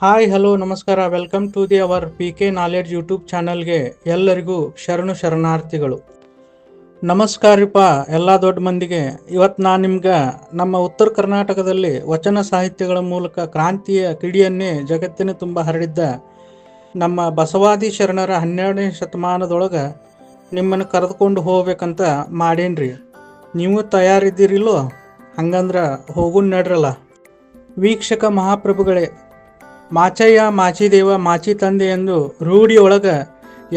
Hi hello ನಮಸ್ಕಾರ. Welcome to the our P K knowledge YouTube ಚಾನಲ್ಗೆ ಎಲ್ಲರಿಗೂ ಶರಣಾರ್ಥಿಗಳು. ನಮಸ್ಕಾರಪ್ಪ ಎಲ್ಲ ದೊಡ್ಡ ಮಂದಿಗೆ. ಇವತ್ತು ನಾನು ನಿಮ್ಗೆ ನಮ್ಮ ಉತ್ತರ ಕರ್ನಾಟಕದಲ್ಲಿ ವಚನ ಸಾಹಿತ್ಯಗಳ ಮೂಲಕ ಕ್ರಾಂತಿಯ ಕಿಡಿಯನ್ನೇ ಜಗತ್ತಿನ ತುಂಬ ಹರಡಿದ್ದ ನಮ್ಮ ಬಸವಾದಿ ಶರಣರ 12ನೇ ಶತಮಾನದೊಳಗೆ ನಿಮ್ಮನ್ನು ಕರೆದುಕೊಂಡು ಹೋಗ್ಬೇಕಂತ ಮಾಡೇನ್ರಿ. ನೀವು ತಯಾರಿದ್ದೀರಿಲ್ಲೋ? ಹಂಗಂದ್ರೆ ಹೋಗು ನಡ್ರಲ್ಲ. ವೀಕ್ಷಕ ಮಹಾಪ್ರಭುಗಳೇ, ಮಾಚಯ್ಯ ಮಾಚಿದೇವ ಮಾಚಿ ತಂದೆ ಎಂದು ರೂಢಿಯೊಳಗೆ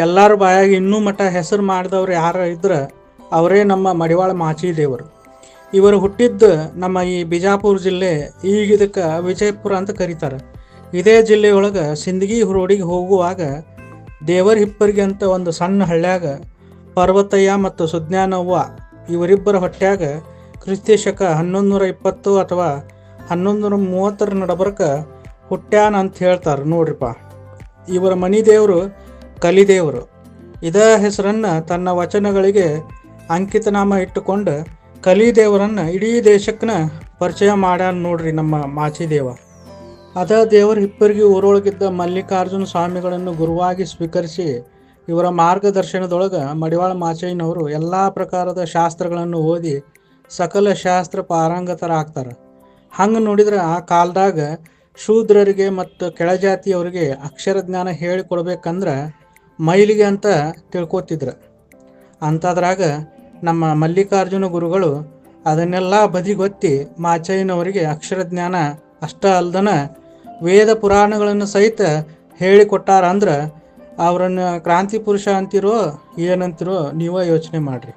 ಎಲ್ಲರ ಬಾಯಾಗಿ ಇನ್ನೂ ಮಠ ಹೆಸರು ಮಾಡಿದವ್ರು ಯಾರು ಇದ್ರೆ ಅವರೇ ನಮ್ಮ ಮಡಿವಾಳ ಮಾಚಿದೇವರು. ಇವರು ಹುಟ್ಟಿದ್ದು ನಮ್ಮ ಈ ಬಿಜಾಪುರ ಜಿಲ್ಲೆ, ಈಗ ಇದಕ್ಕೆ ವಿಜಯಪುರ ಅಂತ ಕರೀತಾರೆ. ಇದೇ ಜಿಲ್ಲೆಯೊಳಗೆ ಸಿಂದಗಿ ರೋಡಿಗೆ ಹೋಗುವಾಗ ದೇವರ ಹಿಪ್ಪರಿಗೆ ಅಂತ ಒಂದು ಸಣ್ಣ ಹಳ್ಳ್ಯಾಗ ಪರ್ವತಯ್ಯ ಮತ್ತು ಸುಜ್ಞಾನವ್ವ ಇವರಿಬ್ಬರ ಹೊಟ್ಯಾಗ ಕ್ರಿಸ್ತಶಕ 1120 ಅಥವಾ 1130 ನಡಬರ್ಕ ಹುಟ್ಟ್ಯಾನ ಅಂತ ಹೇಳ್ತಾರೆ ನೋಡ್ರಿಪ್ಪ. ಇವರ ಮನಿ ದೇವರು ಕಲಿದೇವರು. ಇದೇ ಹೆಸರನ್ನು ತನ್ನ ವಚನಗಳಿಗೆ ಅಂಕಿತನಾಮ ಇಟ್ಟುಕೊಂಡು ಕಲಿದೇವರನ್ನು ಇಡೀ ದೇಶಕ್ಕನ ಪರಿಚಯ ಮಾಡ್ಯಾನ ನೋಡ್ರಿ ನಮ್ಮ ಮಾಚಿದೇವ. ಅದ ದೇವರ ಹಿಪ್ಪರಿಗೆ ಊರೊಳಗಿದ್ದ ಮಲ್ಲಿಕಾರ್ಜುನ ಸ್ವಾಮಿಗಳನ್ನು ಗುರುವಾಗಿ ಸ್ವೀಕರಿಸಿ ಇವರ ಮಾರ್ಗದರ್ಶನದೊಳಗೆ ಮಡಿವಾಳ ಮಾಚಯ್ಯನವರು ಎಲ್ಲ ಪ್ರಕಾರದ ಶಾಸ್ತ್ರಗಳನ್ನು ಓದಿ ಸಕಲ ಶಾಸ್ತ್ರ ಪಾರಂಗತರಾಗ್ತಾರೆ. ಹಂಗೆ ನೋಡಿದ್ರೆ ಆ ಕಾಲದಾಗ ಶೂದ್ರರಿಗೆ ಮತ್ತು ಕೆಳಜಾತಿಯವರಿಗೆ ಅಕ್ಷರ ಜ್ಞಾನ ಹೇಳಿಕೊಡ್ಬೇಕಂದ್ರೆ ಮೈಲಿಗೆ ಅಂತ ತಿಳ್ಕೊತಿದ್ರು. ಅಂಥದ್ರಾಗ ನಮ್ಮ ಮಲ್ಲಿಕಾರ್ಜುನ ಗುರುಗಳು ಅದನ್ನೆಲ್ಲ ಬದಿಗೊತ್ತಿ ಮಾಚಯ್ಯನವರಿಗೆ ಅಕ್ಷರ ಜ್ಞಾನ ಅಷ್ಟ ಅಲ್ದನ ವೇದ ಪುರಾಣಗಳನ್ನು ಸಹಿತ ಹೇಳಿಕೊಟ್ಟಾರ. ಅಂದ್ರೆ ಅವರನ್ನು ಕ್ರಾಂತಿ ಪುರುಷ ಅಂತಿರೋ ಏನಂತಿರೋ ನೀವೇ ಯೋಚನೆ ಮಾಡಿರಿ.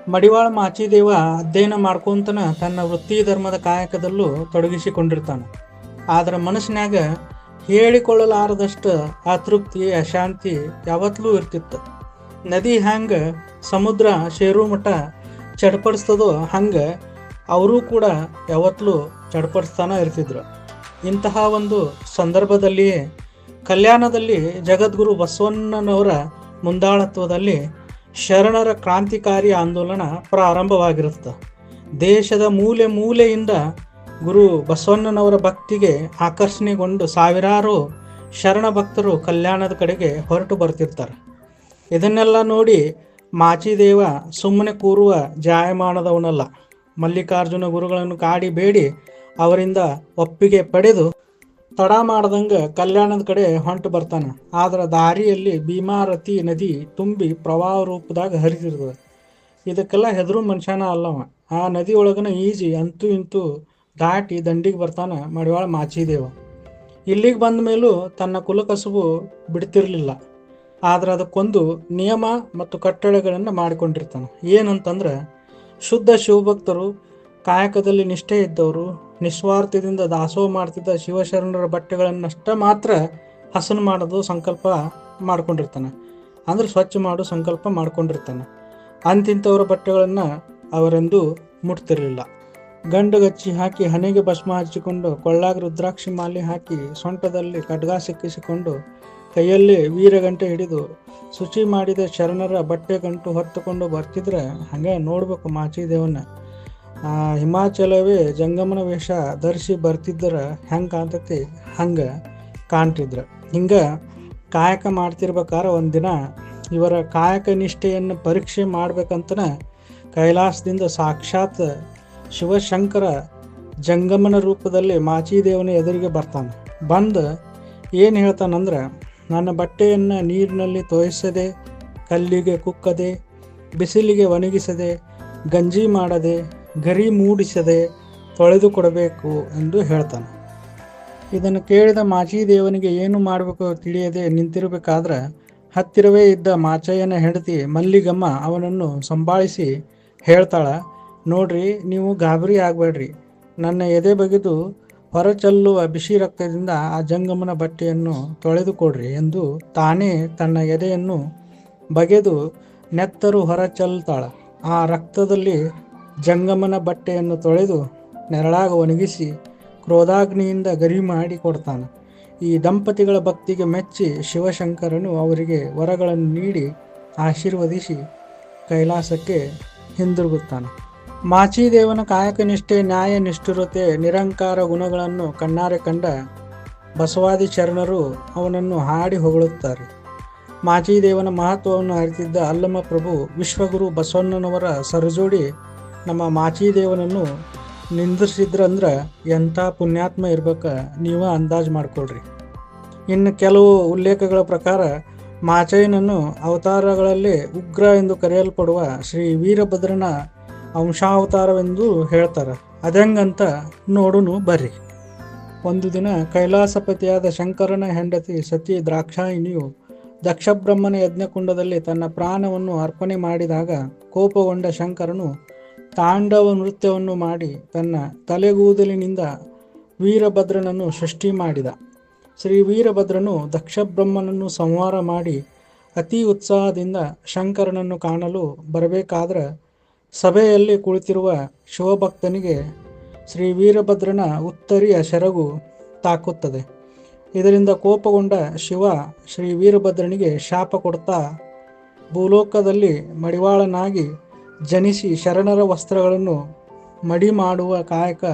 ಮಡಿವಾಳ ಮಾಚಿದೇವ ಅಧ್ಯಯನ ಮಾಡ್ಕೊಂತನ ತನ್ನ ವೃತ್ತಿ ಧರ್ಮದ ಕಾಯಕದಲ್ಲೂ ತೊಡಗಿಸಿಕೊಂಡಿರ್ತಾನೆ. ಆದ್ರೆ ಮನಸ್ಸಿನಾಗ ಹೇಳಿಕೊಳ್ಳಲಾರದಷ್ಟು ಅತೃಪ್ತಿ ಅಶಾಂತಿ ಯಾವತ್ತಲೂ ಇರ್ತಿತ್ತು. ನದಿ ಹ್ಯಾಂಗೆ ಸಮುದ್ರ ಸೇರು ಮಟ್ಟ ಚಡ್ಪಡಿಸ್ತದೋ ಹಂಗೆ ಅವರೂ ಕೂಡ ಯಾವತ್ತಲೂ ಚಡ್ಪಡಿಸ್ತಾನೆ ಇರ್ತಿದ್ರು. ಇಂತಹ ಒಂದು ಸಂದರ್ಭದಲ್ಲಿಯೇ ಕಲ್ಯಾಣದಲ್ಲಿ ಜಗದ್ಗುರು ಬಸವಣ್ಣನವರ ಮುಂದಾಳತ್ವದಲ್ಲಿ ಶರಣರ ಕ್ರಾಂತಿಕಾರಿ ಆಂದೋಲನ ಪ್ರಾರಂಭವಾಗಿರುತ್ತೆ. ದೇಶದ ಮೂಲೆ ಮೂಲೆಯಿಂದ ಗುರು ಬಸವಣ್ಣನವರ ಭಕ್ತಿಗೆ ಆಕರ್ಷಣೆಗೊಂಡು ಸಾವಿರಾರು ಶರಣ ಭಕ್ತರು ಕಲ್ಯಾಣದ ಕಡೆಗೆ ಹೊರಟು ಬರ್ತಿರ್ತಾರೆ. ಇದನ್ನೆಲ್ಲ ನೋಡಿ ಮಾಚಿದೇವ ಸುಮ್ಮನೆ ಕೂರುವ ಜಾಯಮಾನದವನಲ್ಲ. ಮಲ್ಲಿಕಾರ್ಜುನ ಗುರುಗಳನ್ನು ಕಾಡಿ ಬೇಡಿ ಅವರಿಂದ ಒಪ್ಪಿಗೆ ಪಡೆದು ತಡ ಮಾಡ್ದಂಗೆ ಕಲ್ಯಾಣದ ಕಡೆ ಹೊಂಟು ಬರ್ತಾನೆ. ಆದ್ರೆ ದಾರಿಯಲ್ಲಿ ಭೀಮಾರತಿ ನದಿ ತುಂಬಿ ಪ್ರವಾಹ ರೂಪದಾಗ ಹರಿತಿರ್ತದೆ. ಇದಕ್ಕೆಲ್ಲ ಹೆದರು ಮನುಷ್ಯನ ಅಲ್ಲವ. ಆ ನದಿ ಒಳಗನ ಈಜಿ ಅಂತೂ ಇಂತೂ ದಾಟಿ ದಂಡಿಗೆ ಬರ್ತಾನೆ ಮಡಿವಾಳ ಮಾಚಿದೇವ. ಇಲ್ಲಿಗೆ ಬಂದ ಮೇಲೂ ತನ್ನ ಕುಲಕಸುಬು ಬಿಡ್ತಿರ್ಲಿಲ್ಲ. ಆದ್ರೆ ಅದಕ್ಕೊಂದು ನಿಯಮ ಮತ್ತು ಕಟ್ಟಳೆಗಳನ್ನು ಮಾಡಿಕೊಂಡಿರ್ತಾನೆ. ಏನಂತಂದ್ರೆ ಶುದ್ಧ ಶಿವಭಕ್ತರು, ಕಾಯಕದಲ್ಲಿ ನಿಷ್ಠೆ ಇದ್ದವರು, ನಿಸ್ವಾರ್ಥದಿಂದ ದಾಸೋಹ ಮಾಡ್ತಿದ್ದ ಶಿವಶರಣರ ಬಟ್ಟೆಗಳನ್ನಷ್ಟ ಮಾತ್ರ ಹಸನು ಮಾಡೋದು ಸಂಕಲ್ಪ ಮಾಡ್ಕೊಂಡಿರ್ತಾನೆ. ಅಂದ್ರೆ ಸ್ವಚ್ಛ ಮಾಡೋ ಸಂಕಲ್ಪ ಮಾಡ್ಕೊಂಡಿರ್ತಾನೆ. ಅಂತಿಂಥವ್ರ ಬಟ್ಟೆಗಳನ್ನು ಅವರೆಂದೂ ಮುಟ್ತಿರಲಿಲ್ಲ. ಗಂಡುಗಚ್ಚಿ ಹಾಕಿ ಹಣೆಗೆ ಭಸ್ಮ ಹಚ್ಚಿಕೊಂಡು ಕೊಳ್ಳಾಗ ರುದ್ರಾಕ್ಷಿ ಮಾಲೆ ಹಾಕಿ ಸೊಂಟದಲ್ಲಿ ಖಡ್ಗ ಸಿಕ್ಕಿಸಿಕೊಂಡು ಕೈಯಲ್ಲಿ ವೀರಗಂಟೆ ಹಿಡಿದು ಶುಚಿ ಮಾಡಿದ ಶರಣರ ಬಟ್ಟೆ ಗಂಟು ಹೊತ್ತುಕೊಂಡು ಬರ್ತಿದ್ರೆ ಹಾಗೆ ನೋಡ್ಬೇಕು ಮಾಚಿದೇವನ್ನ. ಹಿಮಾಚಲವೇ ಜಂಗಮನ ವೇಷ ಧರಿಸಿ ಬರ್ತಿದ್ರೆ ಹೆಂಗೆ ಕಾಣ್ತೈತಿ ಹಂಗೆ ಕಾಣ್ತಿದ್ರು. ಹಿಂಗೆ ಕಾಯಕ ಮಾಡ್ತಿರ್ಬೇಕಾದ್ರೆ ಒಂದಿನ ಇವರ ಕಾಯಕ ನಿಷ್ಠೆಯನ್ನು ಪರೀಕ್ಷೆ ಮಾಡ್ಬೇಕಂತನ ಕೈಲಾಸದಿಂದ ಸಾಕ್ಷಾತ್ ಶಿವಶಂಕರ ಜಂಗಮನ ರೂಪದಲ್ಲಿ ಮಾಚಿದೇವನ ಎದುರಿಗೆ ಬರ್ತಾನೆ. ಬಂದು ಏನು ಹೇಳ್ತಾನಂದ್ರೆ, ನನ್ನ ಬಟ್ಟೆಯನ್ನು ನೀರಿನಲ್ಲಿ ತೋಯಿಸದೆ, ಕಲ್ಲಿಗೆ ಕುಕ್ಕದೆ, ಬಿಸಿಲಿಗೆ ಒಣಗಿಸದೆ, ಗಂಜಿ ಮಾಡದೆ, ಗರಿ ಮೂಡಿಸದೆ ತೊಳೆದು ಕೊಡಬೇಕು ಎಂದು ಹೇಳ್ತಾನೆ. ಇದನ್ನು ಕೇಳಿದ ಮಾಚಿದೇವನಿಗೆ ಏನು ಮಾಡಬೇಕು ತಿಳಿಯದೆ ನಿಂತಿರಬೇಕಾದ್ರೆ ಹತ್ತಿರವೇ ಇದ್ದ ಮಾಚಯ್ಯನ ಹೆಂಡತಿ ಮಲ್ಲಿಗಮ್ಮ ಅವನನ್ನು ಸಂಭಾಳಿಸಿ ಹೇಳ್ತಾಳ, ನೋಡ್ರಿ, ನೀವು ಗಾಬರಿ ಆಗಬೇಡ್ರಿ, ನನ್ನ ಎದೆ ಬಗೆದು ಹೊರಚೆಲ್ಲುವ ಬಿಸಿ ರಕ್ತದಿಂದ ಆ ಜಂಗಮನ ಬಟ್ಟೆಯನ್ನು ತೊಳೆದು ಕೊಡ್ರಿ ಎಂದು ತಾನೇ ತನ್ನ ಎದೆಯನ್ನು ಬಗೆದು ನೆತ್ತರು ಹೊರಚೆಲ್ತಾಳ. ಆ ರಕ್ತದಲ್ಲಿ ಜಂಗಮನ ಬಟ್ಟೆಯನ್ನು ತೊಳೆದು ನೆರಳಾಗ ಒಣಗಿಸಿ ಕ್ರೋಧಾಗ್ನಿಯಿಂದ ಗರಿ ಮಾಡಿ ಕೊಡ್ತಾನೆ. ಈ ದಂಪತಿಗಳ ಭಕ್ತಿಗೆ ಮೆಚ್ಚಿ ಶಿವಶಂಕರನು ಅವರಿಗೆ ವರಗಳನ್ನು ನೀಡಿ ಆಶೀರ್ವದಿಸಿ ಕೈಲಾಸಕ್ಕೆ ಹಿಂದಿರುಗುತ್ತಾನೆ. ಮಾಚಿದೇವನ ಕಾಯಕ ನಿಷ್ಠೆ, ನ್ಯಾಯ ನಿಷ್ಠುರತೆ, ನಿರಂಕಾರ ಗುಣಗಳನ್ನು ಕಣ್ಣಾರೆ ಕಂಡ ಬಸವಾದಿ ಶರಣರು ಅವನನ್ನು ಹಾಡಿ ಹೊಗಳುತ್ತಾರೆ. ಮಾಚಿದೇವನ ಮಹತ್ವವನ್ನು ಅರಿತಿದ್ದ ಅಲ್ಲಮ ಪ್ರಭು ವಿಶ್ವಗುರು ಬಸವಣ್ಣನವರ ಸರಜೋಡಿ ನಮ್ಮ ಮಾಚಿದೇವನನ್ನು ನಿಂದಿಸಿದ್ರಂದ್ರೆ ಎಂಥ ಪುಣ್ಯಾತ್ಮ ಇರ್ಬೇಕ ನೀವು ಅಂದಾಜು ಮಾಡ್ಕೊಳ್ರಿ. ಇನ್ನು ಕೆಲವು ಉಲ್ಲೇಖಗಳ ಪ್ರಕಾರ ಮಾಚಯ್ಯನನ್ನು ಅವತಾರಗಳಲ್ಲಿ ಉಗ್ರ ಎಂದು ಕರೆಯಲ್ಪಡುವ ಶ್ರೀ ವೀರಭದ್ರನ ಅಂಶಾವತಾರವೆಂದು ಹೇಳ್ತಾರೆ. ಅದಂಗಂತ ನೋಡುನು ಬರ್ರಿ. ಒಂದು ದಿನ ಕೈಲಾಸಪತಿಯಾದ ಶಂಕರನ ಹೆಂಡತಿ ಸತಿ ದ್ರಾಕ್ಷಾಯಿಣಿಯು ದಕ್ಷಬ್ರಹ್ಮನ ಯಜ್ಞಕುಂಡದಲ್ಲಿ ತನ್ನ ಪ್ರಾಣವನ್ನು ಅರ್ಪಣೆ ಮಾಡಿದಾಗ ಕೋಪಗೊಂಡ ಶಂಕರನು ತಾಂಡವ ನೃತ್ಯವನ್ನು ಮಾಡಿ ತನ್ನ ತಲೆಗೂದಲಿನಿಂದ ವೀರಭದ್ರನನ್ನು ಸೃಷ್ಟಿ ಮಾಡಿದ. ಶ್ರೀ ವೀರಭದ್ರನು ದಕ್ಷಬ್ರಹ್ಮನನ್ನು ಸಂಹಾರ ಮಾಡಿ ಅತಿ ಉತ್ಸಾಹದಿಂದ ಶಂಕರನನ್ನು ಕಾಣಲು ಬರಬೇಕಾದ್ರೆ ಸಭೆಯಲ್ಲಿ ಕುಳಿತಿರುವ ಶಿವಭಕ್ತನಿಗೆ ಶ್ರೀ ವೀರಭದ್ರನ ಉತ್ತರಿಯ ಸೆರಗು ತಾಕುತ್ತದೆ. ಇದರಿಂದ ಕೋಪಗೊಂಡ ಶಿವ ಶ್ರೀ ವೀರಭದ್ರನಿಗೆ ಶಾಪ ಕೊಡ್ತಾ ಭೂಲೋಕದಲ್ಲಿ ಮಡಿವಾಳನಾಗಿ ಜನಿಸಿ ಶರಣರ ವಸ್ತ್ರಗಳನ್ನು ಮಡಿ ಮಾಡುವ ಕಾಯಕ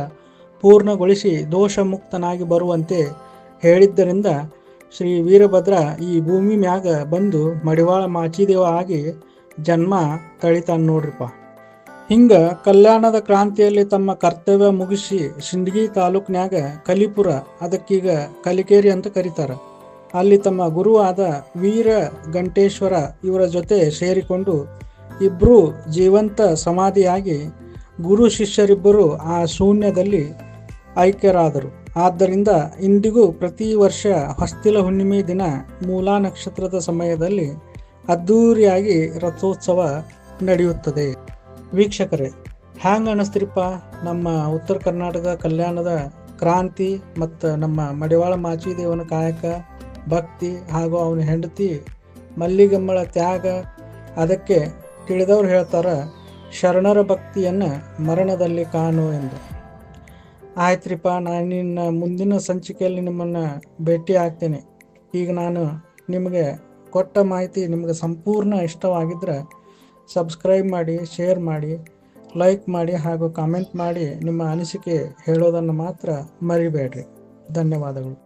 ಪೂರ್ಣಗೊಳಿಸಿ ದೋಷ ಮುಕ್ತನಾಗಿ ಬರುವಂತೆ ಹೇಳಿದ್ದರಿಂದ ಶ್ರೀ ವೀರಭದ್ರ ಈ ಭೂಮಿ ಮ್ಯಾಗ ಬಂದು ಮಡಿವಾಳ ಮಾಚಿದೇವ ಆಗಿ ಜನ್ಮ ತಳಿತಾನ ನೋಡ್ರಿಪ್ಪ. ಹಿಂಗ ಕಲ್ಯಾಣದ ಕ್ರಾಂತಿಯಲ್ಲಿ ತಮ್ಮ ಕರ್ತವ್ಯ ಮುಗಿಸಿ ಸಿಂದಗಿ ತಾಲೂಕಿನ್ಯಾಗ ಕಲಿಪುರ, ಅದಕ್ಕೀಗ ಕಲಿಕೇರಿ ಅಂತ ಕರೀತಾರ, ಅಲ್ಲಿ ತಮ್ಮ ಗುರುವಾದ ವೀರ ಗಂಟೇಶ್ವರ ಇವರ ಜೊತೆ ಸೇರಿಕೊಂಡು ಇಬ್ಬರು ಜೀವಂತ ಸಮಾಧಿಯಾಗಿ ಗುರು ಶಿಷ್ಯರಿಬ್ಬರು ಆ ಶೂನ್ಯದಲ್ಲಿ ಐಕ್ಯರಾದರು. ಆದ್ದರಿಂದ ಇಂದಿಗೂ ಪ್ರತಿ ವರ್ಷ ಹೊಸ್ತಿಲ ಹುಣ್ಣಿಮೆ ದಿನ ಮೂಲಾ ನಕ್ಷತ್ರದ ಸಮಯದಲ್ಲಿ ಅದ್ಧೂರಿಯಾಗಿ ರಥೋತ್ಸವ ನಡೆಯುತ್ತದೆ. ವೀಕ್ಷಕರೇ, ಹ್ಯಾಂಗ ಅನ್ನಿಸ್ತಿರಿಪ್ಪ ನಮ್ಮ ಉತ್ತರ ಕರ್ನಾಟಕ ಕಲ್ಯಾಣದ ಕ್ರಾಂತಿ ಮತ್ತು ನಮ್ಮ ಮಡಿವಾಳ ಮಾಚಿದೇವನ ಕಾಯಕ, ಭಕ್ತಿ ಹಾಗೂ ಅವನ ಹೆಂಡತಿ ಮಲ್ಲಿಗಮ್ಮಳ ತ್ಯಾಗ. ಅದಕ್ಕೆ ತಿಳಿದವ್ರು ಹೇಳ್ತಾರ, ಶರಣರ ಭಕ್ತಿಯನ್ನು ಮರಣದಲ್ಲಿ ಕಾಣು ಎಂದು. ಆಯ್ತ್ರಿಪ್ಪ, ನಾನಿನ್ನ ಮುಂದಿನ ಸಂಚಿಕೆಯಲ್ಲಿ ನಿಮ್ಮನ್ನು ಭೇಟಿ ಆಗ್ತೇನೆ. ಈಗ ನಾನು ನಿಮಗೆ ಕೊಟ್ಟ ಮಾಹಿತಿ ನಿಮಗೆ ಸಂಪೂರ್ಣ ಇಷ್ಟವಾಗಿದ್ದರೆ ಸಬ್ಸ್ಕ್ರೈಬ್ ಮಾಡಿ, ಶೇರ್ ಮಾಡಿ, ಲೈಕ್ ಮಾಡಿ ಹಾಗೂ ಕಾಮೆಂಟ್ ಮಾಡಿ ನಿಮ್ಮ ಅನಿಸಿಕೆ ಹೇಳೋದನ್ನು ಮಾತ್ರ ಮರಿಬೇಡ್ರಿ. ಧನ್ಯವಾದಗಳು.